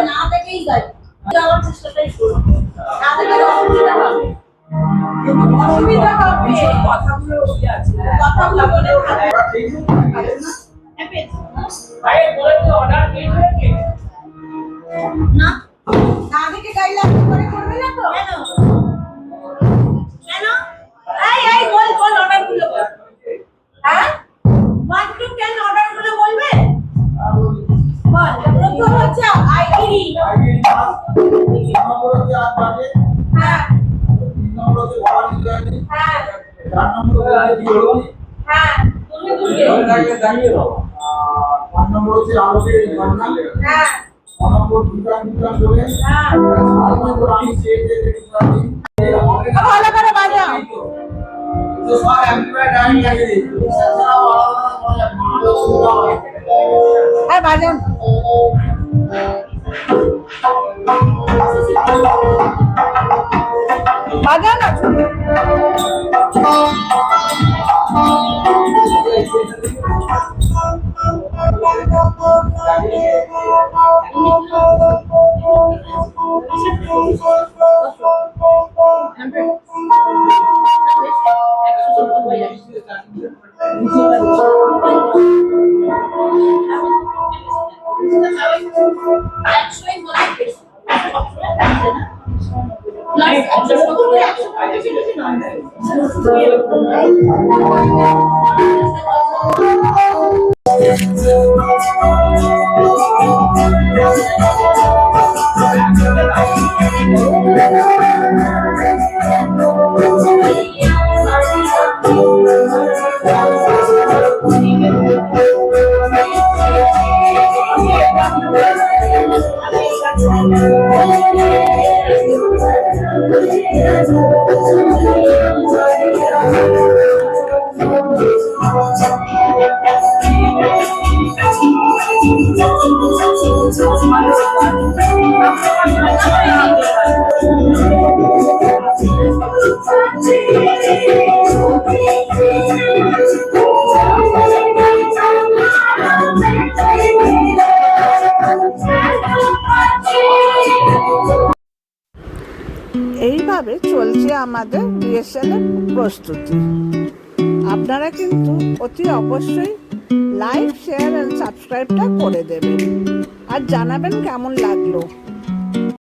না দেখেই যাই যাওয়ার চেষ্টাটাই করবো না দেখে অসুবিধা হবে অসুবিধা হবে কথাগুলো কথাগুলো বলে না না দেখে গাইলে করে করবে না তো কেন কেন এই বল বল অর্ডারগুলো বল হ্যাঁ মাত্র কেন অর্ডারগুলো বলবে বল প্রথম হচ্ছে আইডি নম্বর হচ্ছে আট বাজে হ্যাঁ নম্বর হচ্ছে ভবানী জয়নি হ্যাঁ চার নম্বর হচ্ছে দিওড়ি হ্যাঁ তুমি বুঝবে দাঁড়িয়ে দাও পাঁচ নম্বর হচ্ছে আলোকের ঘটনা হ্যাঁ ছয় নম্বর দুটান বলে হ্যাঁ আট নম্বর আমি চেয়ে ভালো করে বাজাও তো সব এমপ্লয় ডাইনিং লাগিয়ে দিই হ্যাঁ বাজাও বাজাও না এইভাবে চলছে আমাদের রিহার্সালের প্রস্তুতি। আপনারা কিন্তু অতি অবশ্যই লাইক, শেয়ার আর সাবস্ক্রাইবটা করে দেবেন আর জানাবেন কেমন লাগলো।